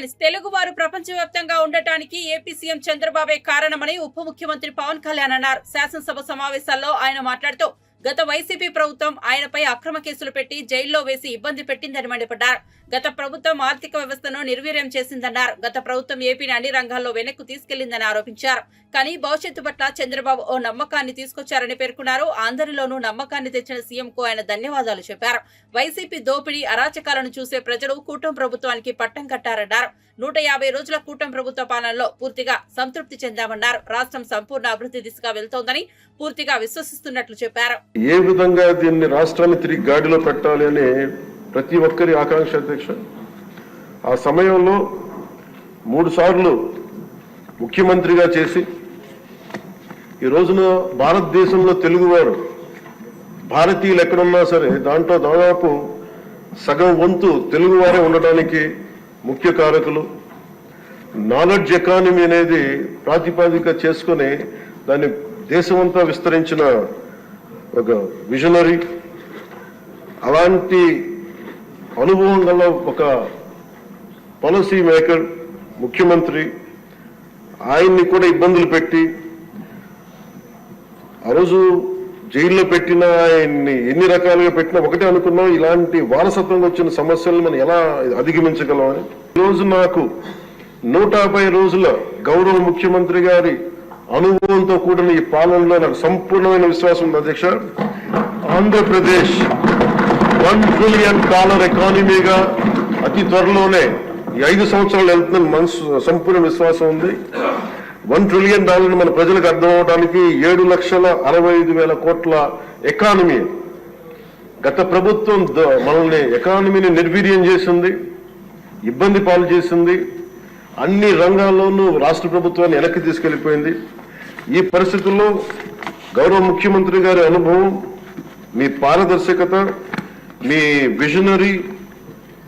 Headlines. తెలుగువారు ప్రపంచవ్యాప్తంగా ఉండటానికి ఏపీ సీఎం చంద్రబాబే కారణమని ఉప ముఖ్యమంత్రి పవన్ కళ్యాణ్ అన్నారు. శాసనసభ సమావేశాల్లో ఆయన మాట్లాడుతూ గత వైసీపీ ప్రభుత్వం ఆయనపై అక్రమ కేసులు పెట్టి జైల్లో వేసి ఇబ్బంది పెట్టిందని మండిపడ్డారు. గత ప్రభుత్వం ఆర్థిక వ్యవస్థను నిర్వీర్యం చేసిందన్నారు. గత ప్రభుత్వం ఏపీని అన్ని రంగాల్లో వెనక్కు తీసుకెళ్లిందని ఆరోపించారు. కానీ భవిష్యత్తు పట్ల చంద్రబాబు ఓ నమ్మకాన్ని తీసుకొచ్చారని పేర్కొన్నారు. అందరిలోనూ నమ్మకాన్ని తెచ్చిన సీఎంకు ఆయన ధన్యవాదాలు చెప్పారు. వైసీపీ దోపిడీ అరాచకాలను చూసే ప్రజలు కూటమి ప్రభుత్వానికి పట్టం కట్టారన్నారు. 150 రోజుల కూటమి ప్రభుత్వ పాలనలో పూర్తిగా సంతృప్తి చెందామన్నారు. రాష్ట్రం సంపూర్ణ అభివృద్ధి దిశగా వెళ్తోందని పూర్తిగా విశ్వసిస్తున్నట్లు చెప్పారు. ఏ విధంగా దీన్ని రాష్ట్రాన్ని తిరిగి గాడిలో పెట్టాలి అని ప్రతి ఒక్కరి ఆకాంక్ష అధ్యక్ష. ఆ సమయంలో 3 సార్లు ముఖ్యమంత్రిగా చేసి ఈ రోజున భారతదేశంలో తెలుగువారు భారతీయులు ఎక్కడున్నా సరే దాంట్లో దాదాపు సగం వంతు తెలుగువారే ఉండటానికి ముఖ్య కారకులు. నాలెడ్జ్ ఎకానమీ అనేది ప్రాతిపాదిక చేసుకుని దాన్ని దేశమంతా విస్తరించిన ఒక విజనరీ. అలాంటి అనుభవం గల ఒక పాలసీ మేకర్ ముఖ్యమంత్రి. ఆయన్ని కూడా ఇబ్బందులు పెట్టి ఆ రోజు జైల్లో పెట్టినా ఆయన్ని ఎన్ని రకాలుగా పెట్టినా ఒకటే అనుకున్నాం, ఇలాంటి వారసత్వంగా వచ్చిన సమస్యలను మనం ఎలా అధిగమించగలమని. ఈరోజు నాకు 150 రోజుల గౌరవ ముఖ్యమంత్రి గారి అనుభవంతో కూడిన ఈ పాలనలో నాకు సంపూర్ణమైన విశ్వాసం ఉంది అధ్యక్ష. ఆంధ్రప్రదేశ్ $1 ట్రిలియన్ ఎకానమీగా అతి త్వరలోనే ఈ 5 సంవత్సరాలు వెళ్తుందని మనసు సంపూర్ణ విశ్వాసం ఉంది. $1 ట్రిలియన్ మన ప్రజలకు అర్థం అవడానికి 7,65,000 కోట్ల ఎకానమీ. గత ప్రభుత్వం మనల్ని ఎకానమీని నిర్వీర్యం చేసింది, ఇబ్బంది పాలు చేసింది, అన్ని రంగాల్లోనూ రాష్ట్ర ప్రభుత్వాన్ని వెనక్కి తీసుకెళ్లిపోయింది. ఈ పరిస్థితుల్లో గౌరవ ముఖ్యమంత్రి గారి అనుభవం, మీ పారదర్శకత, మీ విజనరీ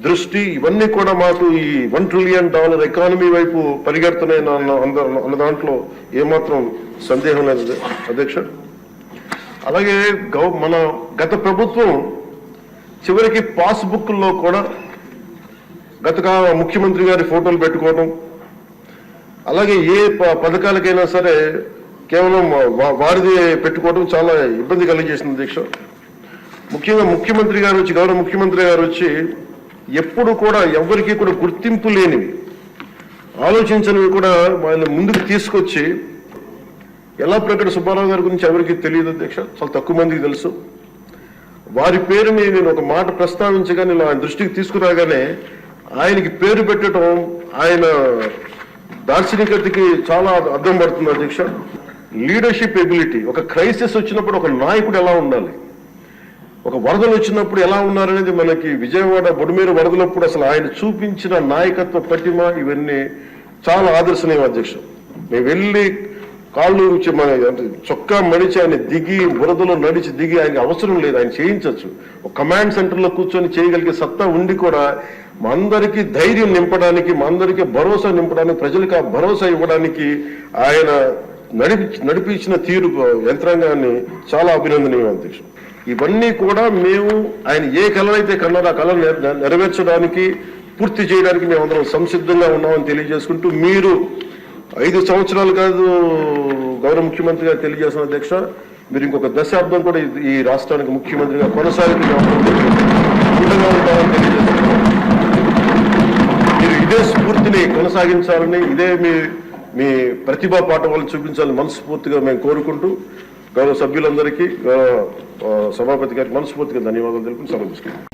దృష్టి ఇవన్నీ కూడా మాకు ఈ $1 ట్రిలియన్ ఎకానమీ వైపు పరిగెడుతున్నాయి అన్న దాంట్లో ఏమాత్రం సందేహం లేదు అధ్యక్ష. అలాగే మన గత ప్రభుత్వం చివరికి పాస్బుక్లో కూడా గత ముఖ్యమంత్రి గారి ఫోటోలు పెట్టుకోవడం, అలాగే ఏ పథకాలకైనా సరే కేవలం వారిది పెట్టుకోవడం చాలా ఇబ్బంది కలిగజేసింది అధ్యక్ష. ముఖ్యంగా ముఖ్యమంత్రి గారు వచ్చి గౌరవ ముఖ్యమంత్రి గారు వచ్చి ఎప్పుడు కూడా ఎవరికి కూడా గుర్తింపు లేనివి ఆలోచించనివి కూడా వాళ్ళని ముందుకు తీసుకొచ్చి, ఎలా ప్రకట సుబ్బారావు గారి గురించి ఎవరికి తెలియదు అధ్యక్ష, చాలా తక్కువ మందికి తెలుసు. వారి పేరుని నేను ఒక మాట ప్రస్తావించగానే ఆయన దృష్టికి తీసుకురాగానే ఆయనకి పేరు పెట్టడం ఆయన దార్శనికతకి చాలా అర్థం పడుతుంది అధ్యక్ష. Leadership ability. ఒక క్రైసిస్ వచ్చినప్పుడు ఒక నాయకుడు ఎలా ఉండాలి, ఒక వరదలు వచ్చినప్పుడు ఎలా ఉన్నారనేది మనకి విజయవాడ బొడుమేరు వరదలప్పుడు అసలు ఆయన చూపించిన నాయకత్వ పటిమ ఇవన్నీ చాలా ఆదర్శనీయం అధ్యక్ష. మేము వెళ్ళి కాళ్ళు మన చొక్కా మడిచి ఆయన దిగి బురదలో నడిచి దిగి ఆయనకి అవసరం లేదు, ఆయన చేయించవచ్చు. ఒక కమాండ్ సెంటర్లో కూర్చొని చేయగలిగే సత్తా ఉండి కూడా మా అందరికీ ధైర్యం నింపడానికి, మా అందరికీ భరోసా నింపడానికి, ప్రజలకు ఆ భరోసా ఇవ్వడానికి ఆయన నడిపించిన తీరు యంత్రాంగాన్ని చాలా అభినందనీయం అధ్యక్ష. ఇవన్నీ కూడా మేము ఆయన ఏ కళనైతే కన్నారో ఆ కళను నెరవేర్చడానికి, పూర్తి చేయడానికి మేమందరం సంసిద్ధంగా ఉన్నామని తెలియజేసుకుంటూ, మీరు 5 సంవత్సరాలు కాదు గౌరవ ముఖ్యమంత్రి గారు తెలియజేసిన అధ్యక్ష, మీరు ఇంకొక దశాబ్దం కూడా ఈ రాష్ట్రానికి ముఖ్యమంత్రిగా కొనసాగుతూ ఉంటామని తెలియజేస్తున్నారు. మీరు ఇదే స్ఫూర్తిని కొనసాగించాలని, ఇదే మీ ప్రతిభా పాఠవాలను చూపించాలని మనస్ఫూర్తిగా మేము కోరుకుంటూ గౌరవ సభ్యులందరికీ, సభాపతి గారికి మనస్ఫూర్తిగా ధన్యవాదాలు తెలుపుకుని సెలవు తీసుకుంటాం.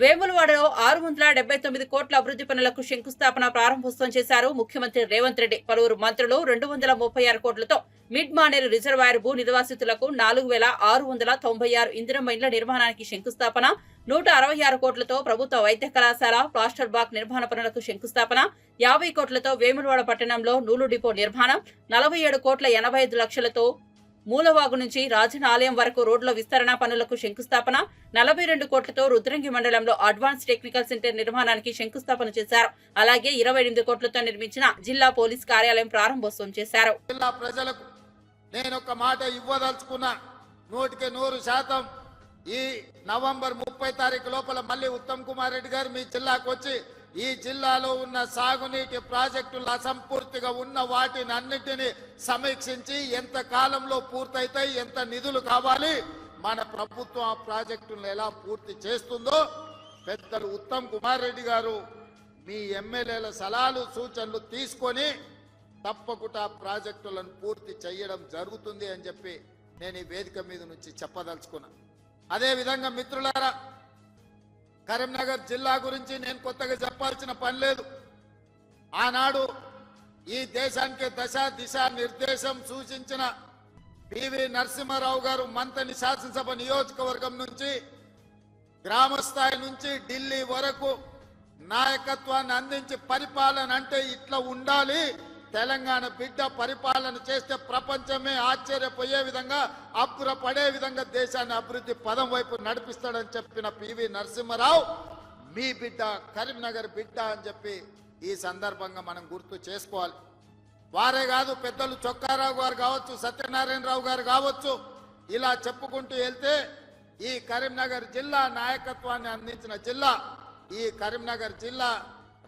వేములవాడలో 679 కోట్ల అభివృద్ధి పనులకు శంకుస్థాపన ప్రారంభోత్సవం చేశారు ముఖ్యమంత్రి రేవంత్ రెడ్డి. పలువురు మంత్రులు 236 కోట్లతో మిడ్ మానేరు రిజర్వాయర్ భూ నిర్వాసితులకు 4696 ఇందిరమ్మ ఇండ్ల నిర్మాణానికి శంకుస్థాపన, 166 కోట్లతో ప్రభుత్వ వైద్య కళాశాల ప్లాస్టర్ బాక్ నిర్మాణ పనులకు శంకుస్థాపన, 50 కోట్లతో వేములవాడ పట్టణంలో నూలు డిపో నిర్మాణం, 47,85,00,000తో మూలవాగు నుంచి రాజన ఆలయం వరకు రోడ్ల విస్తరణ పనులకు శంకుస్థాపన, 42 కోట్లతో రుద్రంగి మండలంలో అడ్వాన్స్ టెక్నికల్ సెంటర్ నిర్మాణానికి శంకుస్థాపన చేశారు. అలాగే 28 కోట్లతో నిర్మించిన జిల్లా పోలీస్ కార్యాలయం ప్రారంభోత్సవం చేశారు. జిల్లా ప్రజలకు నేను ఒక మాట ఇవ్వదలుచుకున్నా, 100% ఈ నవంబర్ 30 తారీఖు లోపల మళ్ళీ ఉత్తమ్ కుమార్ రెడ్డి గారు మీ జిల్లాకు వచ్చి ఈ జిల్లాలో ఉన్న సాగునీటి ప్రాజెక్టులు అసంపూర్తిగా ఉన్న వాటిని అన్నిటిని సమీక్షించి ఎంత కాలంలో పూర్తయితాయి, ఎంత నిధులు కావాలి, మన ప్రభుత్వం ఆ ప్రాజెక్టులను ఎలా పూర్తి చేస్తుందో పెద్దలు ఉత్తమ్ కుమార్ రెడ్డి గారు మీ ఎమ్మెల్యేల సలహాలు సూచనలు తీసుకొని తప్పకుండా ప్రాజెక్టులను పూర్తి చేయడం జరుగుతుంది అని చెప్పి నేను ఈ వేదిక మీద నుంచి చెప్పదలుచుకున్నా. అదేవిధంగా మిత్రులారా, కరీంనగర్ జిల్లా గురించి నేను కొత్తగా చెప్పాల్సిన పని లేదు. ఆనాడు ఈ దేశానికి దిశ నిర్దేశం సూచించిన పివి నరసింహారావు గారు మంతని శాసనసభ నియోజకవర్గం నుంచి గ్రామ స్థాయి నుంచి ఢిల్లీ వరకు నాయకత్వాన్ని అందించి పరిపాలన అంటే ఇట్లా ఉండాలి, తెలంగాణ బిడ్డ పరిపాలన చేస్తే ప్రపంచమే ఆశ్చర్యపోయే విధంగా అబ్బురపడే విధంగా దేశాన్ని అభివృద్ధి పదం వైపు నడిపిస్తాడని చెప్పిన పివి నరసింహారావు మీ బిడ్డ, కరీంనగర్ బిడ్డ అని చెప్పి ఈ సందర్భంగా మనం గుర్తు చేసుకోవాలి. వారే కాదు, పెద్దలు చొక్కారావు గారు కావచ్చు, సత్యనారాయణరావు గారు కావచ్చు, ఇలా చెప్పుకుంటూ వెళ్తే ఈ కరీంనగర్ జిల్లా నాయకత్వాన్ని అందించిన జిల్లా. ఈ కరీంనగర్ జిల్లా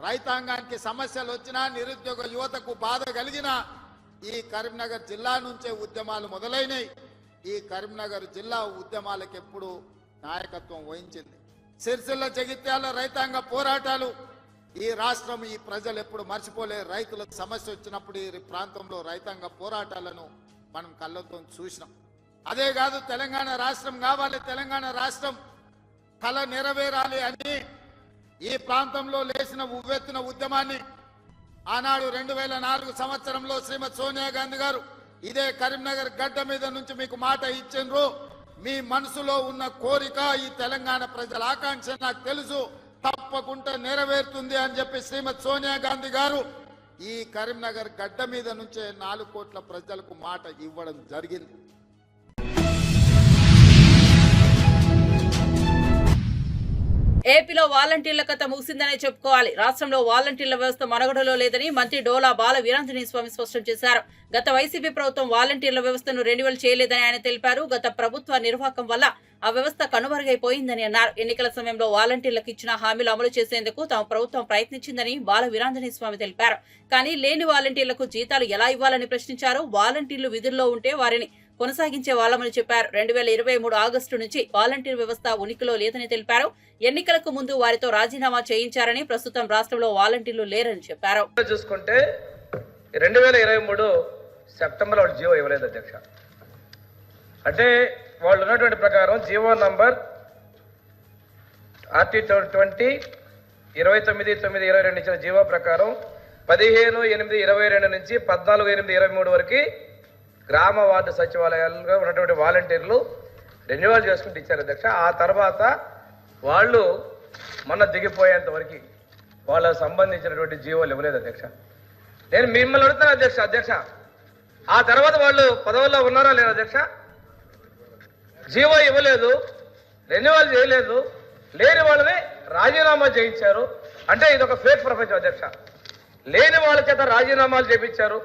రైతాంగానికి సమస్యలు వచ్చినా, నిరుద్యోగ యువతకు బాధ కలిగినా ఈ కరీంనగర్ జిల్లా నుంచే ఉద్యమాలు మొదలైనవి. ఈ కరీంనగర్ జిల్లా ఉద్యమాలకు ఎప్పుడు నాయకత్వం వహించింది. సిరిసిల్ల జగిత్యాల రైతాంగ పోరాటాలు ఈ రాష్ట్రం, ఈ ప్రజలు ఎప్పుడు మర్చిపోలే. రైతులకు సమస్య వచ్చినప్పుడు ఈ ప్రాంతంలో రైతాంగ పోరాటాలను మనం కళ్ళతో చూసినాం. అదే కాదు, తెలంగాణ రాష్ట్రం కావాలి, తెలంగాణ రాష్ట్రం కళ నెరవేరాలి అని ఈ ప్రాంతంలో లేచిన ఉవ్వెత్తున ఉద్యమాన్ని ఆనాడు 2004 సంవత్సరంలో శ్రీమతి సోనియా గాంధీ గారు ఇదే కరీంనగర్ గడ్డ మీద నుంచి మీకు మాట ఇచ్చిండ్రు. మీ మనసులో ఉన్న కోరిక, ఈ తెలంగాణ ప్రజల ఆకాంక్ష నాకు తెలుసు, తప్పకుండా నెరవేరుతుంది అని చెప్పి శ్రీమతి సోనియా గాంధీ గారు ఈ కరీంనగర్ గడ్డ మీద నుంచే 4 కోట్ల ప్రజలకు మాట ఇవ్వడం జరిగింది. ఏపీలో వాలంటీర్ల కథ ముగిసిందనే చెప్పుకోవాలి. రాష్ట్రంలో వాలంటీర్ల వ్యవస్థ మనుగడలో లేదని మంత్రి డోలా బాల వీరాంజనేయ స్వామి స్పష్టం చేశారు. గత వైసీపీ ప్రభుత్వం వాలంటీర్ల వ్యవస్థను రెన్యువల్ చేయలేదని ఆయన తెలిపారు. గత ప్రభుత్వ నిర్వాహకం వల్ల ఆ వ్యవస్థ కనుమరుగైపోయిందని అన్నారు. ఎన్నికల సమయంలో వాలంటీర్లకు ఇచ్చిన హామీలు అమలు చేసేందుకు తమ ప్రభుత్వం ప్రయత్నించిందని బాల వీరాంజనేయ స్వామి తెలిపారు. కానీ లేని వాలంటీర్లకు జీతాలు ఎలా ఇవ్వాలని ప్రశ్నించారు. వాలంటీర్లు విధుల్లో ఉంటే వారిని కొనసాగించే వాళ్ళమని చెప్పారు. 2023 ఆగస్టు నుంచి వాలంటీర్ వ్యవస్థ ఉనికిలో లేదని తెలిపారు. ఎన్నికలకు ముందు వారితో రాజీనామా చేయించారని, ప్రస్తుతం రాష్ట్రంలో వాలంటీర్లు లేరని చెప్పారు. చూసుకుంటే 2023 సెప్టెంబర్ వాళ్ళు జీవో ఇవ్వలేదు అధ్యక్ష. అంటే వాళ్ళు ఉన్నటువంటి ప్రకారం జీవో నంబర్ RT 20 29/9/22 ఇచ్చిన జీవో ప్రకారం 15/8/22 నుంచి 14/8/23 వరకు గ్రామ వార్డు సచివాలయాలుగా ఉన్నటువంటి వాలంటీర్లు రెన్యువల్ చేసుకుంటూ ఇచ్చారు అధ్యక్ష. ఆ తర్వాత వాళ్ళు మొన్న దిగిపోయేంత వరకు వాళ్ళకు సంబంధించినటువంటి జీవోలు ఇవ్వలేదు అధ్యక్ష. నేను మిమ్మల్ని అడుగుతాను అధ్యక్ష, ఆ తర్వాత వాళ్ళు పదవుల్లో ఉన్నారా లేదా అధ్యక్ష? జీవో ఇవ్వలేదు, రెన్యువల్ చేయలేదు, లేని వాళ్ళని రాజీనామా చేయించారు. అంటే ఇది ఒక ఫేక్ ప్రపంచం అధ్యక్ష. లేని వాళ్ళ చేత రాజీనామాలు చేయించారు,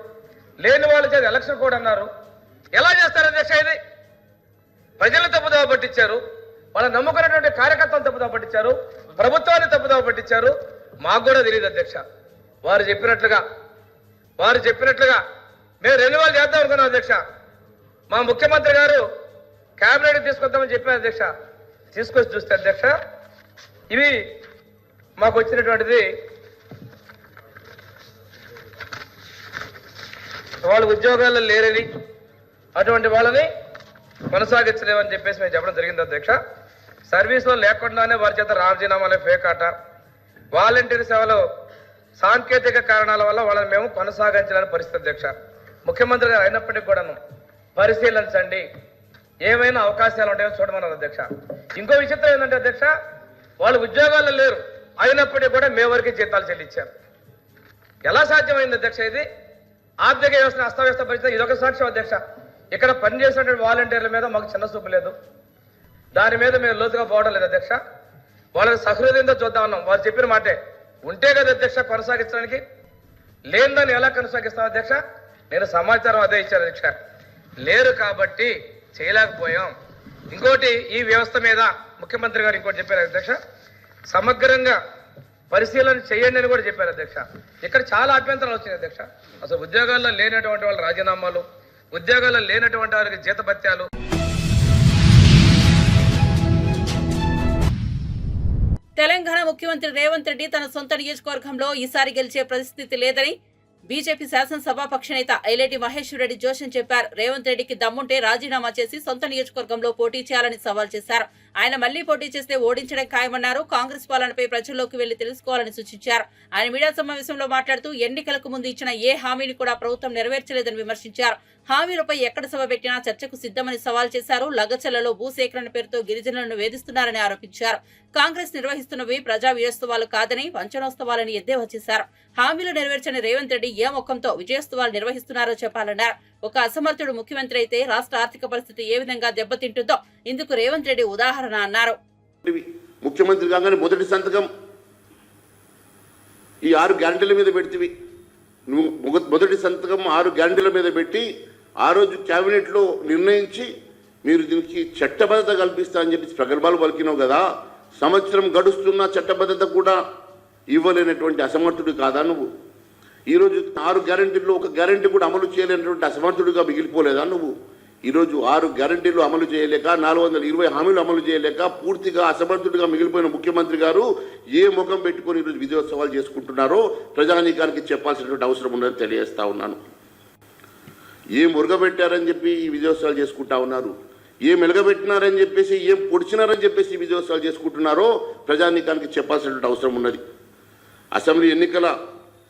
లేని వాళ్ళ చేత ఎలక్షన్ కోడ్ అన్నారు. ఎలా చేస్తారు అధ్యక్ష? ఇది ప్రజలను తప్పుదోవ పట్టించారు, వాళ్ళ నమ్ముకున్నటువంటి కార్యకర్తలు తప్పుదోవ పట్టించారు, ప్రభుత్వాన్ని తప్పుదోవ పట్టించారు. మాకు కూడా తెలియదు అధ్యక్ష. వారు చెప్పినట్లుగా మేము రెన్యువల్ చేద్దాం అనుకున్నాం అధ్యక్ష. మా ముఖ్యమంత్రి గారు క్యాబినెట్ తీసుకొద్దామని చెప్పారు అధ్యక్ష. తీసుకొచ్చి చూస్తే అధ్యక్ష, ఇవి మాకు వచ్చినటువంటిది వాళ్ళు ఉద్యోగాల్లో లేరని, అటువంటి వాళ్ళని కొనసాగించలేమని చెప్పేసి మేము చెప్పడం జరిగింది అధ్యక్ష. సర్వీస్లో లేకుండానే వారి చేత రాజీనామాలే ఫేక్ ఆట. వాలంటీర్ సేవలో సాంకేతిక కారణాల వల్ల వాళ్ళని మేము కొనసాగించాలని పరిస్థితి అధ్యక్ష. ముఖ్యమంత్రి గారు అయినప్పటికీ కూడాను పరిశీలించండి, ఏమైనా అవకాశాలు ఉంటాయో చూడమన్నారు అధ్యక్ష. ఇంకో విచిత్రం ఏంటంటే అధ్యక్ష, వాళ్ళు ఉద్యోగాల్లో లేరు, అయినప్పటికీ కూడా మే వరకు జీతాలు చెల్లించారు. ఎలా సాధ్యమైంది అధ్యక్ష? ఇది ఆర్థిక వ్యవస్థను అస్తవ్యస్త పరిస్థితి. ఇదొక సాక్ష్యం అధ్యక్ష. ఇక్కడ పనిచేసినటువంటి వాలంటీర్ల మీద మాకు చిన్న చూపు లేదు, దాని మీద మేము లోతుగా పోవడం లేదు అధ్యక్ష. వాళ్ళని సహృదయంతో చూద్దాం అన్నాం. వారు చెప్పిన మాటే ఉంటే కదా అధ్యక్ష కొనసాగించడానికి, లేనిదాన్ని ఎలా కొనసాగిస్తాం అధ్యక్ష? నేను సమాచారం అదే ఇచ్చాను అధ్యక్ష. లేరు కాబట్టి చేయలేకపోయాం. ఇంకోటి, ఈ వ్యవస్థ మీద ముఖ్యమంత్రి గారు ఇంకోటి చెప్పారు అధ్యక్ష, సమగ్రంగా పరిశీలన చేయండి అని కూడా చెప్పారు అధ్యక్ష. ఇక్కడ చాలా అభ్యంతరాలు వచ్చినాయి అధ్యక్ష. అసలు ఉద్యోగాల్లో లేనటువంటి వాళ్ళ రాజీనామాలు, ఉద్యోగాల్లో లేనటువంటి వారికి జీతభత్యాలు. తెలంగాణ ముఖ్యమంత్రి రేవంత్ రెడ్డి తన సొంత నియోజకవర్గంలో ఈసారి గెలిచే పరిస్థితి లేదని బీజేపీ శాసనసభాపక్ష నేత ఐలేటి మహేశ్వర్ రెడ్డి జోషన్ చెప్పారు. రేవంత్ రెడ్డికి దమ్ముంటే రాజీనామా చేసి సొంత నియోజకవర్గంలో పోటీ చేయాలని సవాల్ చేశారు. ఆయన మళ్లీ పోటీ చేస్తే ఓడించడం ఖాయమన్నారు. కాంగ్రెస్ పాలనపై ప్రజల్లోకి వెళ్లి తెలుసుకోవాలని సూచించారు. ఆయన మీడియా సమావేశంలో మాట్లాడుతూ ఎన్నికలకు ముందు ఇచ్చిన ఏ హామీని కూడా ప్రభుత్వం నెరవేర్చలేదని విమర్శించారు. హామీలపై ఎక్కడ సభ పెట్టినా చర్చకు సిద్ధమని సవాల్ చేశారు. లగచర్లలో భూసేకరణ పేరుతో గిరిజనులను వేధిస్తున్నారని ఆరోపించారు. కాంగ్రెస్ నిర్వహిస్తున్నవి ప్రజా విజయోత్సవాలు కాదని వంచనోత్సవాలని ఎద్దేవా చేశారు. హామీలు నెరవేర్చని రేవంత్ రెడ్డి ఏ ముఖంతో విజయోత్సవాలు నిర్వహిస్తున్నారో చెప్పాలన్నారు. ఒక అసమర్థుడు ముఖ్యమంత్రి అయితే రాష్ట్ర ఆర్థిక పరిస్థితి ఏ విధంగా దెబ్బతింటుందో ఇందుకు రేవంత్ రెడ్డి ఉదాహరణ అన్నారు. ముఖ్యమంత్రి కాగానే మొదటి సంతకం ఈ 6 గ్యారంటీల మీద పెడితివి. నువ్వు మొదటి సంతకం 6 గ్యారంటీల మీద పెట్టి ఆ రోజు క్యాబినెట్లో నిర్ణయించి మీరు దీనికి చట్టబద్ధత కల్పిస్తా అని చెప్పి ప్రగల్భాలు పలికినావు కదా. సంవత్సరం గడుస్తున్న చట్టబద్ధత కూడా ఇవ్వలేనటువంటి అసమర్థుడు కాదా నువ్వు? ఈరోజు 6 గ్యారంటీల్లో ఒక గ్యారంటీ కూడా అమలు చేయలేనటువంటి అసమర్థుడిగా మిగిలిపోలేదా నువ్వు? ఈరోజు 6 గ్యారంటీలు అమలు చేయలేక 420 హామీలు అమలు చేయలేక పూర్తిగా అసమర్థుడిగా మిగిలిపోయిన ముఖ్యమంత్రి గారు ఏ ముఖం పెట్టుకొని ఈరోజు విజయోత్సవాలు చేసుకుంటున్నారో ప్రజానీకానికి చెప్పాల్సినటువంటి అవసరం ఉన్నది తెలియజేస్తా ఉన్నాను. ఏం ఉరగబెట్టారని చెప్పి ఈ విజయోత్సవాలు చేసుకుంటా ఉన్నారు, ఏం వెలగబెట్టినారని చెప్పేసి, ఏం పొడిచినారని చెప్పేసి విజయోత్సవాలు చేసుకుంటున్నారో ప్రజానీకానికి చెప్పాల్సినటువంటి అవసరం ఉన్నది. అసెంబ్లీ ఎన్నికల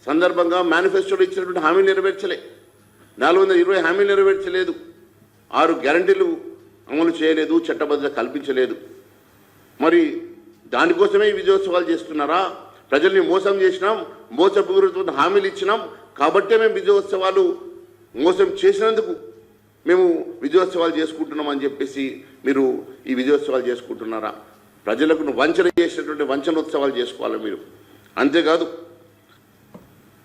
సందర్భంగా మేనిఫెస్టోలో ఇచ్చినటువంటి హామీలు నెరవేర్చలే, 420 హామీలు నెరవేర్చలేదు, 6 గ్యారంటీలు అమలు చేయలేదు, చట్టబద్ధత కల్పించలేదు. మరి దానికోసమే ఈ విజయోత్సవాలు చేస్తున్నారా? ప్రజల్ని మోసం చేసినాం, మోసపూరిత హామీలు ఇచ్చినాం కాబట్టే మేము విజయోత్సవాలు, మోసం చేసినందుకు మేము విజయోత్సవాలు చేసుకుంటున్నాం అని చెప్పేసి మీరు ఈ విజయోత్సవాలు చేసుకుంటున్నారా? ప్రజలకు వంచన చేసినటువంటి వంచనోత్సవాలు చేసుకోవాలి మీరు. అంతేకాదు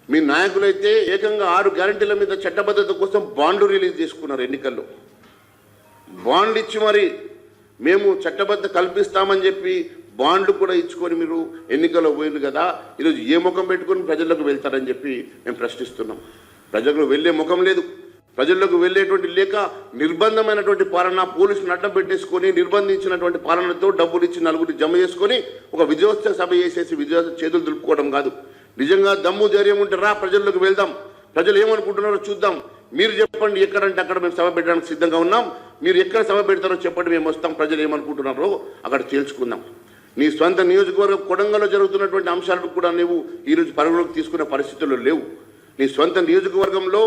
మీ నాయకులైతే ఏకంగా 6 గ్యారంటీల మీద చట్టబద్ధత కోసం బాండ్లు రిలీజ్ చేసుకున్నారు. ఎన్నికల్లో బాండ్లు ఇచ్చి మరి మేము చట్టబద్ధత కల్పిస్తామని చెప్పి బాండ్లు కూడా ఇచ్చుకొని మీరు ఎన్నికల్లో పోయింది కదా. ఈరోజు ఏ ముఖం పెట్టుకొని ప్రజలకు వెళ్తారని చెప్పి మేము ప్రశ్నిస్తున్నాం. ప్రజలకు వెళ్ళే ముఖం లేదు, ప్రజల్లోకి వెళ్ళేటువంటి లేక నిర్బంధమైనటువంటి పాలన, పోలీసులను అడ్డం పెట్టేసుకొని నిర్బంధించినటువంటి పాలనతో డబ్బులు ఇచ్చి నలుగురు జమ చేసుకొని ఒక విజయోత్సవ సభ చేసేసి విజయోత్సవ చేతులు దులుపుకోవడం కాదు. నిజంగా దమ్ము ధైర్యం ఉంటే రా ప్రజల్లోకి వెళ్దాం, ప్రజలు ఏమనుకుంటున్నారో చూద్దాం. మీరు చెప్పండి ఎక్కడంటే అక్కడ మేము సభ పెట్టడానికి సిద్ధంగా ఉన్నాం, మీరు ఎక్కడ సభ పెడతారో చెప్పండి, మేము వస్తాం, ప్రజలు ఏమనుకుంటున్నారో అక్కడ తేల్చుకుందాం. నీ స్వంత నియోజకవర్గం కొడంగల్లో జరుగుతున్నటువంటి అంశాలను కూడా నువ్వు ఈరోజు పరిగణలోకి తీసుకునే పరిస్థితుల్లో లేవు. నీ స్వంత నియోజకవర్గంలో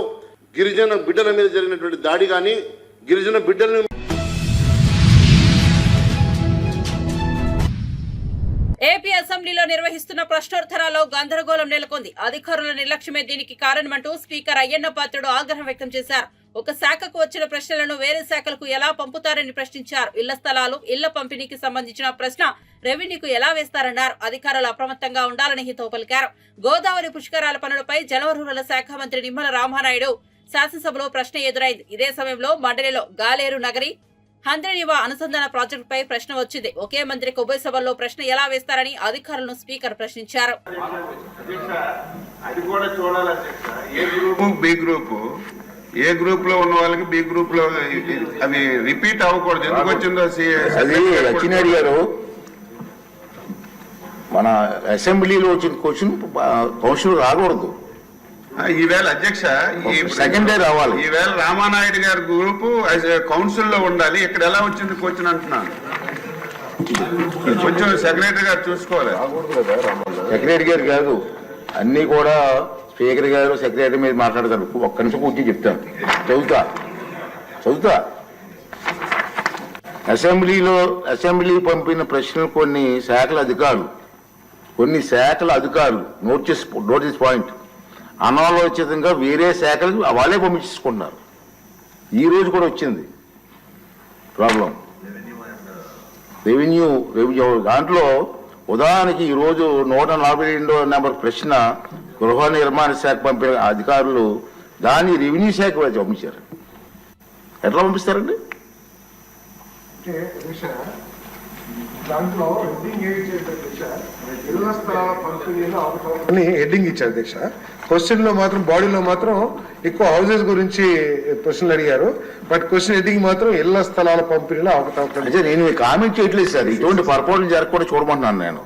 గిరిజన బిడ్డల మీద జరిగినటువంటి దాడి కానీ, గిరిజన బిడ్డలను ఏపీ అసెంబ్లీలో నిర్వహిస్తున్న ప్రశ్నోత్తరాల్లో గందరగోళం నెలకొంది. అధికారుల నిర్లక్ష్యమే దీనికి కారణమంటూ స్పీకర్ అయ్యన్న పాత్రుడు ఆగ్రహం వ్యక్తం చేశారు. ఒక శాఖకు వచ్చిన ప్రశ్నలను వేరే శాఖలకు ఎలా పంపుతారని ప్రశ్నించారు. ఇళ్ల స్థలాలు, ఇళ్ల పంపిణీకి సంబంధించిన ప్రశ్న రెవెన్యూకు ఎలా వేస్తారన్నారు. అధికారులు అప్రమత్తంగా ఉండాలని హితవు పలికారు. గోదావరి పుష్కరాల పనులపై జలవనరుల శాఖ మంత్రి నిమ్మల రామానాయుడు శాసనసభలో ప్రశ్న ఎదురైంది. ఇదే సమయంలో మండలిలో గాలేరు నగరి హంద్రీనివా అనుసంధాన ప్రాజెక్టుపై ప్రశ్న వచ్చింది. ఒకే మంత్రికి ఉభయ సభల్లో ప్రశ్న ఎలా వేస్తారని అధికారులను స్పీకర్ ప్రశ్నించారు. ఏ గ్రూప్ లో ఉన్న వాళ్ళకి బి గ్రూప్ లో అది రిపీట్ అవ్వకూడదు. ఎందుకు వచ్చిందో అది లక్ష్మీనాయుడు గారు, మన అసెంబ్లీలో వచ్చిన క్వశ్చన్ కౌన్సిల్ రాకూడదు. ఈవేళ అధ్యక్ష సెకండ్ డే రావాలి. ఈవేళ రామానాయుడు గారి గ్రూపు కౌన్సిల్ లో ఉండాలి. ఇక్కడ ఎలా వచ్చింది క్వశ్చన్ అంటున్నాను. కొంచెం సెక్రటరీ గారు చూసుకోవాలి. సెక్రటరీ గారు కాదు, అన్ని కూడా స్పీకర్ గారు సెక్రటరీ మీద మాట్లాడతారు. ఒక్క నిమిషం కూర్చొని చెప్తాను, చదువుతా. అసెంబ్లీ పంపిన ప్రశ్నలు కొన్ని శాఖల అధికారులు నోటీస్ పాయింట్ అనాలోచితంగా వేరే శాఖలకు వాళ్ళే పంపించుకుంటున్నారు. ఈ రోజు కూడా వచ్చింది ప్రాబ్లం. రెవెన్యూ దాంట్లో ఉదాహరణకి ఈరోజు 142 నెంబర్ ప్రశ్న గృహ నిర్మాణ శాఖ పంపిన అధికారులు దాన్ని రెవెన్యూ శాఖ పంపించారు. ఎట్లా పంపిస్తారండి? దాంట్లో హెడ్డింగ్ ఏం ఇచ్చారు అధ్యక్ష, ఇళ్ల స్థలాల పంపిణీలో అవకతవకని హెడ్డింగ్ ఇచ్చారు అధ్యక్ష. క్వశ్చన్ లో మాత్రం బాడీలో మాత్రం ఎక్కువ హౌసెస్ గురించి ప్రశ్నలు అడిగారు, బట్ క్వశ్చన్ హెడ్డింగ్ మాత్రం ఇళ్ల స్థలాల పంపిణీలో అవకతవకలు. అంటే నేను కామెంట్ చేయట్లేదు సార్, ఇటువంటి పొరపాట్లు జరగకుండా చూడమంటున్నాను నేను.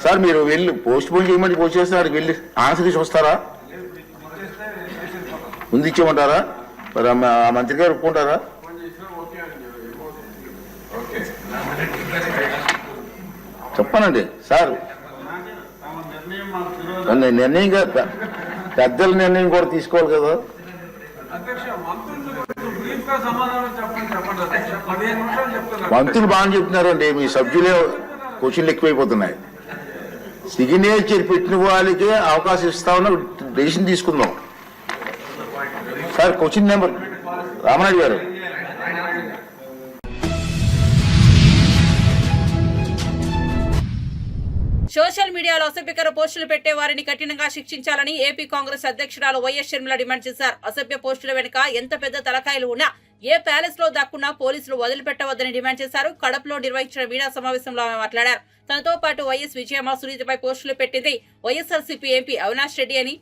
సార్ మీరు వెళ్ళి పోస్ట్ పోన్ చేయమని పోస్ట్ చేస్తారు, వెళ్ళి ఆన్సర్ ఇచ్చి వస్తారా, ముందు ఇచ్చేయమంటారా, మరి ఆ మంత్రి గారు ఒప్పుకుంటారా? చెప్పనండి సార్, నిర్ణయం పెద్దల నిర్ణయం కూడా తీసుకోవాలి కదా. మంత్రులు బాగా చెప్తున్నారండి, మీ సభ్యులే క్వశ్చన్లు ఎక్కువైపోతున్నాయి. సిగ్నేచర్ పెట్టిన వాళ్ళకే అవకాశం ఇస్తామన్న డెసిషన్ తీసుకుందాం. సార్ క్వశ్చన్ నెంబర్ రామనాయుడు గారు. సోషల్ మీడియాలో అసభ్యకర పోస్టులు పెట్టే వారిని కఠినంగా శిక్షించాలని ఏపీ కాంగ్రెస్ అధ్యక్షురాలు వైఎస్ షర్మిల డిమాండ్ చేశారు. అసభ్య పోస్టుల వెనుక ఎంత పెద్ద తలకాయలు ఉన్నా ఏ ప్యాలెస్ లో దాక్కున్నా పోలీసులు వదిలిపెట్టవద్దని డిమాండ్ చేశారు. కడపలో నిర్వహించిన మీడియా సమావేశంలో ఆమె మాట్లాడారు. తనతో పాటు వైఎస్ విజయమ్మ, సునీతపై పోస్టులు పెట్టింది వైఎస్ఆర్సీపీ ఎంపీ అవినాష్ రెడ్డి అని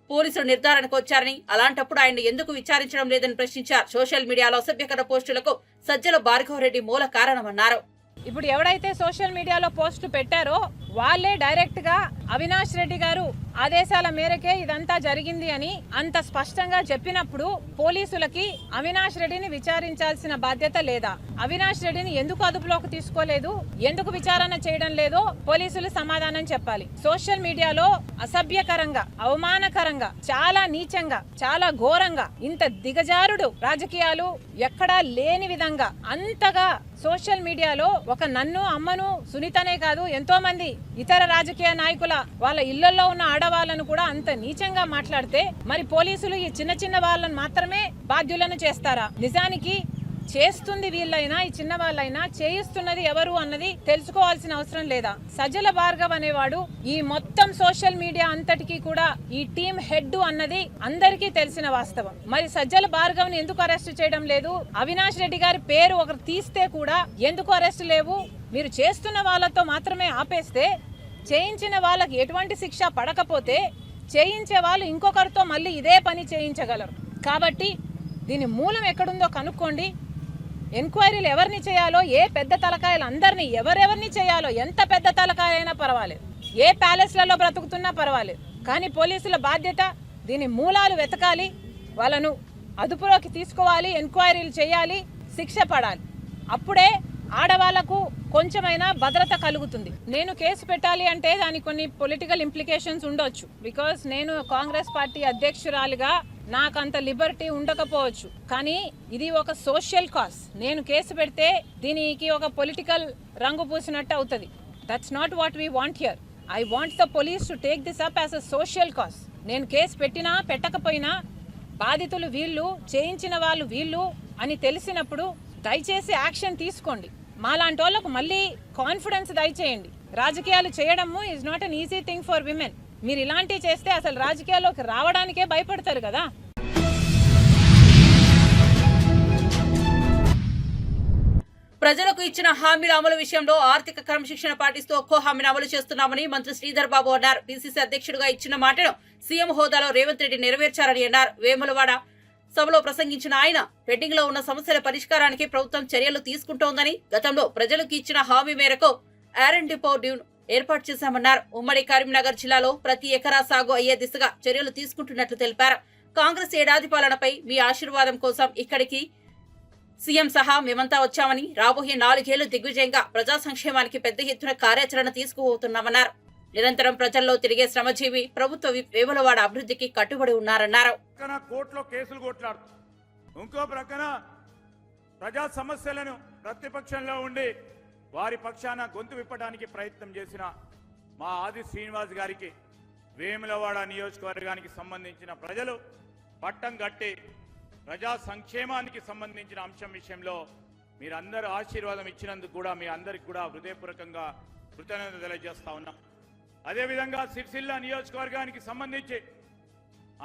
పోలీసులు నిర్ధారణకు వచ్చారని, అలాంటప్పుడు ఆయన ఎందుకు విచారించడం లేదని ప్రశ్నించారు. సోషల్ మీడియాలో అసభ్యకర పోస్టులకు సజ్జల భార్గవరెడ్డి మూల కారణమన్నారు. ఇప్పుడు ఎవరైతే సోషల్ మీడియాలో పోస్టు పెట్టారో వాళ్ళే డైరెక్ట్ గా అవినాష్ రెడ్డి గారు ఆదేశాల మేరకే ఇదంతా జరిగింది అని అంత స్పష్టంగా చెప్పినప్పుడు పోలీసులకి అవినాష్ రెడ్డిని విచారించాల్సిన బాధ్యత లేదా? అవినాష్ రెడ్డిని ఎందుకు అదుపులోకి తీసుకోలేదు, ఎందుకు విచారణ చేయడం లేదో పోలీసులు సమాధానం చెప్పాలి. సోషల్ మీడియాలో అసభ్యకరంగా, అవమానకరంగా, చాలా నీచంగా, చాలా ఘోరంగా, ఇంత దిగజారుడు రాజకీయాలు ఎక్కడా లేని విధంగా అంతగా సోషల్ మీడియాలో ఒక నన్ను, అమ్మను, సునీతనే కాదు ఎంతో మంది ఇతర రాజకీయ నాయకుల వాళ్ళ ఇళ్లలో ఉన్న ఆడవాళ్లను కూడా అంత నీచంగా మాట్లాడితే మరి పోలీసులు ఈ చిన్న చిన్న వాళ్ళని మాత్రమే బాధ్యులను చేస్తారా? నిజానికి చేస్తుంది వీళ్ళైనా, ఈ చిన్న వాళ్ళైనా చేయిస్తున్నది ఎవరు అన్నది తెలుసుకోవాల్సిన అవసరం లేదా? సజ్జల భార్గవ్ అనేవాడు ఈ మొత్తం సోషల్ మీడియా అంతటికీ కూడా ఈ టీం హెడ్ అన్నది అందరికీ తెలిసిన వాస్తవం. మరి సజ్జల భార్గవ్ ని ఎందుకు అరెస్ట్ చేయడం లేదు? అవినాష్ రెడ్డి గారి పేరు ఒకరు తీస్తే కూడా ఎందుకు అరెస్ట్ లేవు? మీరు చేస్తున్న వాళ్ళతో మాత్రమే ఆపేస్తే, చేయించిన వాళ్ళకి ఎటువంటి శిక్ష పడకపోతే చేయించే వాళ్ళు ఇంకొకరితో మళ్ళీ ఇదే పని చేయించగలరు. కాబట్టి దీని మూలం ఎక్కడుందో కనుక్కోండి. ఎంక్వైరీలు ఎవరిని చేయాలో, ఏ పెద్ద తలకాయలు అందరినీ ఎవరెవరిని చేయాలో, ఎంత పెద్ద తలకాయ అయినా పర్వాలేదు, ఏ ప్యాలెస్లలో బ్రతుకుతున్నా పర్వాలేదు, కానీ పోలీసుల బాధ్యత దీని మూలాలు వెతకాలి, వాళ్ళను అదుపులోకి తీసుకోవాలి, ఎంక్వైరీలు చేయాలి, శిక్ష పడాలి. అప్పుడే ఆడవాళ్లకు కొంచెమైనా భద్రత కలుగుతుంది. నేను కేసు పెట్టాలి అంటే దానికి కొన్ని పొలిటికల్ ఇంప్లికేషన్స్ ఉండొచ్చు. బికాస్ నేను కాంగ్రెస్ పార్టీ అధ్యక్షురాలిగా నాకు అంత లిబర్టీ ఉండకపోవచ్చు, కానీ ఇది ఒక సోషల్ కాజ్. నేను కేసు పెడితే దీనికి ఒక పొలిటికల్ రంగు పూసినట్టు అవుతుంది. That's not what we want hear. I want the police to take this up as a social cause. నేను కేసు పెట్టినా పెట్టకపోయినా బాధితులు వీళ్ళు, చేయించిన వాళ్ళు వీళ్ళు అని తెలిసినప్పుడు దయచేసి యాక్షన్ తీసుకోండి. మాలాంటి వాళ్ళకు మళ్ళీ కాన్ఫిడెన్స్ దయచేయండి. రాజకీయాలు చేయడము is not an easy thing for women. మీరు ఇలాంటివి చేస్తే అసలు రాజకీయాల్లోకి రావడానికే భయపడతారు కదా. ప్రజలకు ఇచ్చిన హామీల అమలు విషయంలో ఆర్థిక క్రమశిక్షణ పాటిస్తూ ఒక్కో హామీని అమలు చేస్తున్నామని మంత్రి శ్రీధర్ బాబు అన్నారు. పిసిసి అధ్యక్షుడిగా ఇచ్చిన మాటను సీఎం హోదాలో రేవంత్ రెడ్డి నెరవేర్చారని అన్నారు. వేములవాడ సభలో ప్రసంగించిన ఆయన పెండింగ్ లో ఉన్న సమస్యల పరిష్కారానికి ప్రభుత్వం చర్యలు తీసుకుంటోందని, గతంలో ప్రజలకు ఇచ్చిన హామీ మేరకు ఆర్ఎండ్ డిపో ఏర్పాటు చేశామన్నారు. ఉమ్మడి కరీంనగర్ జిల్లాలో ప్రతి ఎకరా సాగు అయ్యే దిశగా చర్యలు తీసుకుంటున్నట్లు తెలిపారు. కాంగ్రెస్ ఏడాది పాలనపై మీ ఆశీర్వాదం కోసం ఇక్కడికి సీఎం సహా మేమంతా వచ్చామని, రాబోయే 4 ఏళ్లు దిగ్విజయంగా ప్రజా సంక్షేమానికి పెద్ద ఎత్తున కార్యాచరణ తీసుకుపోతున్నామన్నారు. నిరంతరం ప్రజల్లో తిరిగే శ్రమజీవి ప్రభుత్వ వేములవాడ అభివృద్ధికి కట్టుబడి ఉన్నారన్నారు. కోర్టులో కేసులు కొట్లాడు, ఇంకో ప్రక్కన ప్రజా సమస్యలను ప్రతిపక్షంలో ఉండి వారి పక్షాన గొంతు విప్పడానికి ప్రయత్నం చేసిన మా ఆది శ్రీనివాస్ గారికి వేములవాడ నియోజకవర్గానికి సంబంధించిన ప్రజలు పట్టం కట్టి ప్రజా సంక్షేమానికి సంబంధించిన అంశం విషయంలో మీరందరూ ఆశీర్వాదం ఇచ్చినందుకు కూడా మీ అందరికి కూడా హృదయపూర్వకంగా కృతజ్ఞత తెలియజేస్తా ఉన్నాం. అదేవిధంగా సిరిసిల్ల నియోజకవర్గానికి సంబంధించి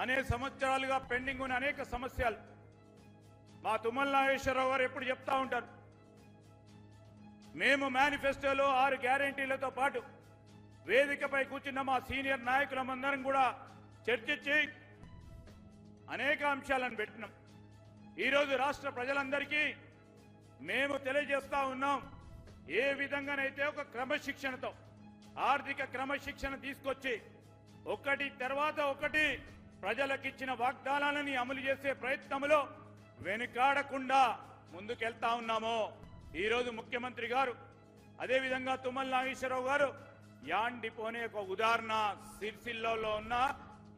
అనేక సంవత్సరాలుగా పెండింగ్ ఉన్న అనేక సమస్యలు మా తుమ్మల నాగేశ్వరరావు గారు ఎప్పుడు చెప్తా ఉంటారు. మేము మేనిఫెస్టోలో 6 గ్యారెంటీలతో పాటు వేదికపై కూర్చున్న మా సీనియర్ నాయకులమందరం కూడా చర్చించి అనేక అంశాలను పెట్టినాం. ఈరోజు రాష్ట్ర ప్రజలందరికీ మేము తెలియజేస్తా ఉన్నాం, ఏ విధంగానైతే ఒక క్రమశిక్షణతో ఆర్థిక క్రమశిక్షణ తీసుకొచ్చి ఒకటి తర్వాత ఒకటి ప్రజలకిచ్చిన వాగ్దానాలని అమలు చేసే ప్రయత్నంలో వెనుకాడకుండా ముందుకెళ్తా ఉన్నామో, ఈరోజు ముఖ్యమంత్రి గారు అదేవిధంగా తుమ్మల నాగేశ్వరరావు గారు యాన్ డిపోనే ఒక ఉదాహరణ. సిరిసిల్లలో ఉన్న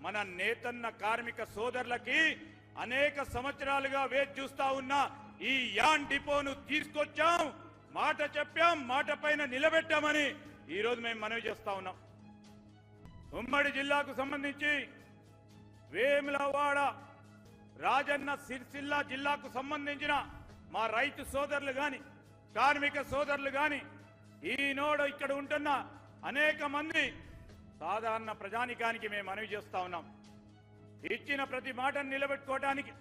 మన నేతన్న కార్మిక సోదరులకి అనేక సంవత్సరాలుగా వేచి చూస్తా ఉన్న ఈ యాన్ డిపోను తీసుకొచ్చాం, మాట చెప్పాం, మాట పైన నిలబెట్టామని ఈరోజు మేము మనవి చేస్తా ఉన్నాం. ఉమ్మడి జిల్లాకు సంబంధించి వేములవాడ, రాజన్న సిరిసిల్ల జిల్లాకు సంబంధించిన మా రైతు సోదరులు గాని కార్మిక సోదరులు గాని ఈనాడు ఇక్కడ ఉంటున్న అనేక మంది సాధారణ ప్రజానికానికి మేము మనవి చేస్తా ఉన్నాం. ఇచ్చిన ప్రతి మాటను నిలబెట్టుకోవడానికి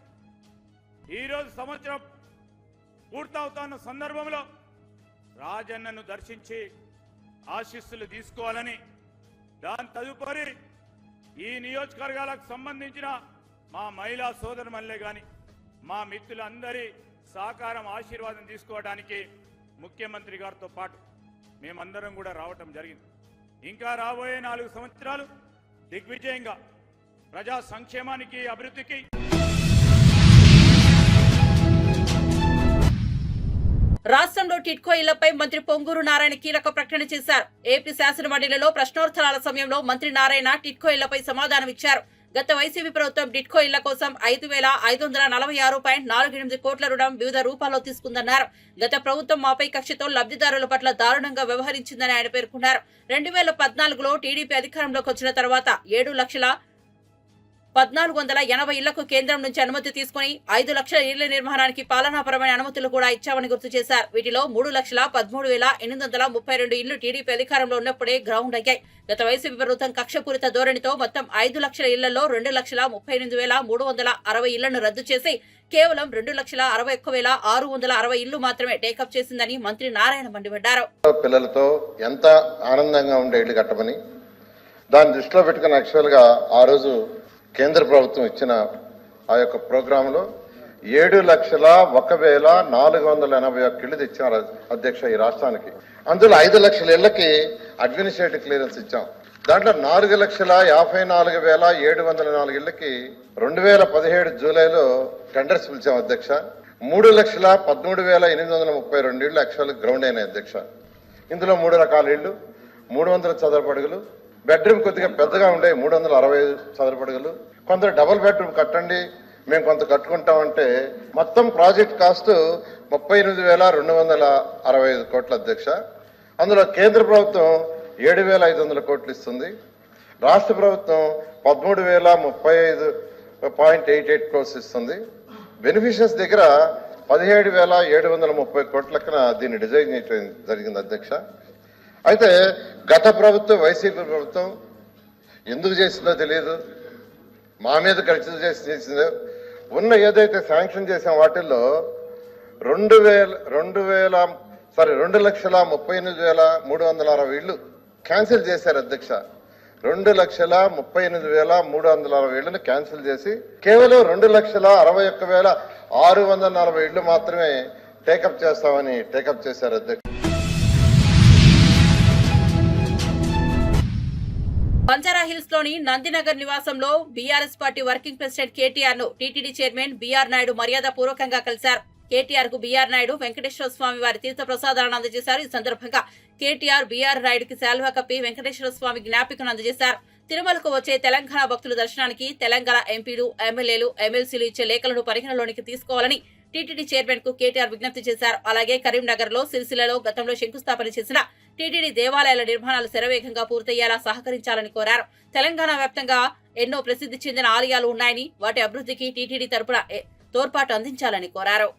ఈరోజు సంవత్సరం పూర్తవుతున్న సందర్భంలో రాజన్నను దర్శించి ఆశీస్సులు తీసుకోవాలని, దాని తదుపరి ఈ నియోజకవర్గాలకు సంబంధించిన మా మహిళా సోదరుమల్లే కానీ మా మిత్రులందరి సహకారం ఆశీర్వాదం తీసుకోవడానికి ముఖ్యమంత్రి గారితో పాటు మేమందరం కూడా రావటం జరిగింది. ఇంకా రాబోయే 4 సంవత్సరాలు దిగ్విజయంగా ప్రజా సంక్షేమానికి, అభివృద్ధికి రాష్ట్రంలో టిడ్కో ఇళ్లపై మంత్రి పొంగూరు నారాయణ కీలక ప్రకటన చేశారు. ఏపీ శాసనమండలిలో ప్రశ్నోత్తరాల సమయంలో మంత్రి నారాయణ టిడ్కో ఇళ్లపై సమాధానమిచ్చారు. గత వైసీపీ ప్రభుత్వం టిడ్కో ఇళ్ల కోసం 5,546.48 కోట్ల రుణం వివిధ రూపాల్లో తీసుకుందన్నారు. గత ప్రభుత్వం మాపై కక్షతో లబ్ధిదారుల పట్ల దారుణంగా వ్యవహరించిందని ఆయన పేర్కొన్నారు. 2014లో టీడీపీ అధికారంలోకి వచ్చిన తర్వాత 7,1480 ఇళ్లకు కేంద్రం నుంచి అనుమతి తీసుకుని 5 లక్షల ఇళ్ల నిర్మాణానికి పాలనాపరమైన అనుమతులు కూడా ఇచ్చామని గుర్తు చేశారు. వీటిలో 3,13,832 ఇళ్లు టీడీపీ అధికారంలో ఉన్నప్పుడే గ్రౌండ్ అయ్యాయి. గత వైసీపీ ప్రభుత్వం కక్షపూరిత ధోరణితో మొత్తం 5 లక్షల ఇళ్లలో 2,38,360 ఇళ్లను రద్దు చేసి కేవలం 2,61,660 ఇళ్లు మాత్రమే టేకప్ చేసిందని మంత్రి నారాయణ మండిపడ్డారు. పిల్లలతో ఎంత ఆనందంగా ఉండే ఇళ్లు కట్టమని దాన్ని దృష్టిలో పెట్టుకుని యాక్చువల్గా ఆ రోజు కేంద్ర ప్రభుత్వం ఇచ్చిన ఆ యొక్క ప్రోగ్రాంలో 7,01,481 ఇళ్లు తెచ్చారు అధ్యక్ష ఈ రాష్ట్రానికి. అందులో 5 లక్షల ఇళ్లకి అడ్మినిస్ట్రేటివ్ క్లియరెన్స్ ఇచ్చాం. దాంట్లో 4,54,704 ఇళ్లకి 2017 జూలైలో టెండర్స్ పిలిచాం అధ్యక్ష. 3,13,832 ఇళ్లు యాక్చువల్ గ్రౌండ్ అయినాయి అధ్యక్ష. ఇందులో 3 రకాల ఇళ్లు, 300 చదరపు అడుగులు, బెడ్రూమ్ కొద్దిగా పెద్దగా ఉండే 365 చదరపు అడుగులు, కొందరు డబుల్ బెడ్రూమ్ కట్టండి మేము కొంత కట్టుకుంటామంటే మొత్తం ప్రాజెక్ట్ కాస్ట్ 38,265 కోట్ల అధ్యక్ష. అందులో కేంద్ర ప్రభుత్వం 7,500 కోట్లు ఇస్తుంది, రాష్ట్ర ప్రభుత్వం 13,035.88 క్రోర్స్ ఇస్తుంది. బెనిఫిషియర్స్ దగ్గర 17,730 కోట్ల లెక్కన దీన్ని డిజైన్ చేయడం జరిగింది అధ్యక్ష. అయితే గత ప్రభుత్వం వైసీపీ ప్రభుత్వం ఎందుకు చేసిందో తెలియదు, మా మీద ఖర్చు చేసిందో ఉన్న ఏదైతే శాంక్షన్ చేసిన వాటిల్లో 2,38,360 ఇళ్లు క్యాన్సిల్ చేశారు అధ్యక్ష. 2,38,360 ఇళ్లను క్యాన్సిల్ చేసి కేవలం 2,61,640 ఇళ్లు మాత్రమే టేకప్ చేస్తామని టేకప్ చేశారు అధ్యక్ష. బంజారాహిల్స్ లోని నందినగర్ నివాసంలో BRS party working president KTR ను టీటీడీ చైర్మన్ బీఆర్ నాయుడు మర్యాద పూర్వకంగా కలిశారు. కేటీఆర్ కు బీఆర్ నాయుడు వెంకటేశ్వర స్వామి వారి తీర్థ ప్రసాదాలను అందజేశారు. ఈ సందర్భంగా కేటీఆర్ బీఆర్ నాయుడుకి శాల్వా కప్పి వెంకటేశ్వర స్వామి జ్ఞాపికను అందజేశారు. తిరుమలకు వచ్చే తెలంగాణ భక్తుల దర్శనానికి తెలంగాణ ఎంపీలు, ఎమ్మెల్యేలు, ఎమ్మెల్సీలు ఇచ్చే లేఖలను పరిగణలోనికి తీసుకోవాలని టీటీడీ చైర్మన్ కు కేటీఆర్ విజ్ఞప్తి చేశారు. అలాగే కరీంనగర్ లో, సిరిసిల్లలో గతంలో శంకుస్థాపన చేసిన టీటీడీ దేవాలయాల నిర్మాణాలు శరవేగంగా పూర్తయ్యేలా సహకరించాలని కోరారు. తెలంగాణ వ్యాప్తంగా ఎన్నో ప్రసిద్ధి చెందిన ఆలయాలు ఉన్నాయని వాటి అభివృద్ధికి టీటీడీ తరపున తోడ్పాటు అందించాలని కోరారు.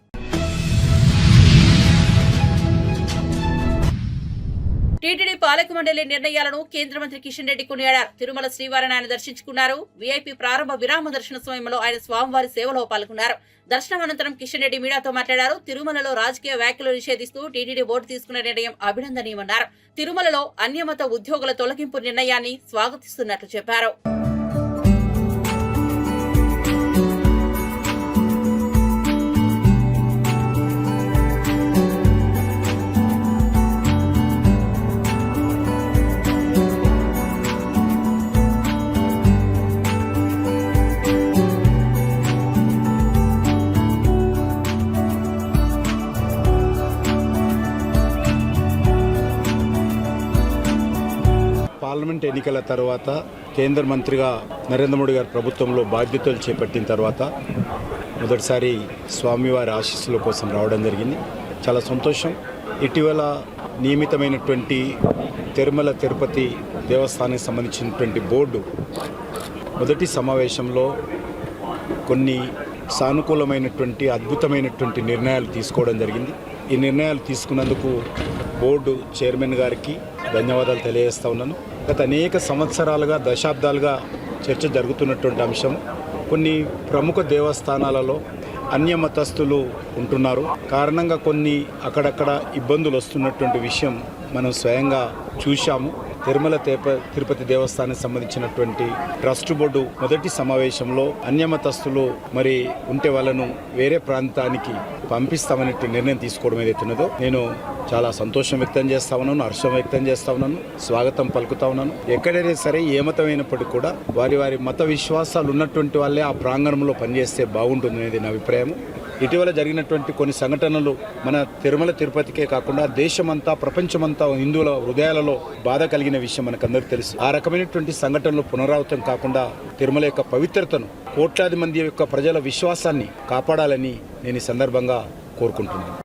టీటీడీ పాలక మండలి నిర్ణయాలను కేంద్ర మంత్రి కిషన్ రెడ్డి కొనియాడారు. తిరుమల శ్రీవారిని ఆయన దర్శించుకున్నారు. వీఐపీ ప్రారంభ విరామ దర్శన సమయంలో ఆయన స్వామివారి సేవలో పాల్గొన్నారు. దర్శనం అనంతరం కిషన్ రెడ్డి మీడియాతో మాట్లాడారు. తిరుమలలో రాజకీయ వ్యాఖ్యలు నిషేధిస్తూ టీటీడీ బోర్డు తీసుకున్న నిర్ణయం అభినందనీయమన్నారు. తిరుమలలో అన్యమత ఉద్యోగుల తొలగింపు నిర్ణయాన్ని స్వాగతిస్తున్నట్లు చెప్పారు. పార్లమెంట్ ఎన్నికల తర్వాత కేంద్ర మంత్రిగా నరేంద్ర మోడీ గారి ప్రభుత్వంలో బాధ్యతలు చేపట్టిన తర్వాత మొదటిసారి స్వామివారి ఆశీస్సుల కోసం రావడం జరిగింది. చాలా సంతోషం. ఇటీవల నియమితమైనటువంటి తిరుమల తిరుపతి దేవస్థానానికి సంబంధించినటువంటి బోర్డు మొదటి సమావేశంలో కొన్ని సానుకూలమైనటువంటి అద్భుతమైనటువంటి నిర్ణయాలు తీసుకోవడం జరిగింది. ఈ నిర్ణయాలు తీసుకున్నందుకు బోర్డు చైర్మన్ గారికి ధన్యవాదాలు తెలియజేస్తా ఉన్నాను. గత అనేక సంవత్సరాలుగా దశాబ్దాలుగా చర్చ జరుగుతున్నటువంటి అంశం. కొన్ని ప్రముఖ దేవస్థానాలలో అన్యమతస్థులు ఉంటున్నారు. కారణంగా కొన్ని అక్కడక్కడ ఇబ్బందులు వస్తున్నటువంటి విషయం మనం స్వయంగా చూశాము. తిరుమల తిరుపతి దేవస్థానానికి సంబంధించినటువంటి ట్రస్ట్ బోర్డు మొదటి సమావేశంలో అన్యమతస్థులు మరి ఉంటే వాళ్ళను వేరే ప్రాంతానికి పంపిస్తామనే నిర్ణయం తీసుకోవడం ఏదైతున్నదో నేను చాలా సంతోషం వ్యక్తం చేస్తా ఉన్నాను, హర్షం వ్యక్తం చేస్తా ఉన్నాను, స్వాగతం పలుకుతా ఉన్నాను. ఎక్కడైనా సరే ఏ మతమైనప్పటికీ కూడా వారి వారి మత విశ్వాసాలు ఉన్నటువంటి వాళ్ళే ఆ ప్రాంగణంలో పనిచేస్తే బాగుంటుంది అనేది నా అభిప్రాయం. ఇటీవల జరిగినటువంటి కొన్ని సంఘటనలు మన తిరుమల తిరుపతికే కాకుండా దేశమంతా ప్రపంచమంతా హిందువుల హృదయాలలో బాధ కలిగిన విషయం మనకందరికీ తెలుసు. ఆ రకమైనటువంటి సంఘటనలు పునరావృతం కాకుండా తిరుమల యొక్క పవిత్రతను, కోట్లాది మంది యొక్క ప్రజల విశ్వాసాన్ని కాపాడాలని నేను ఈ సందర్భంగా కోరుకుంటున్నాను.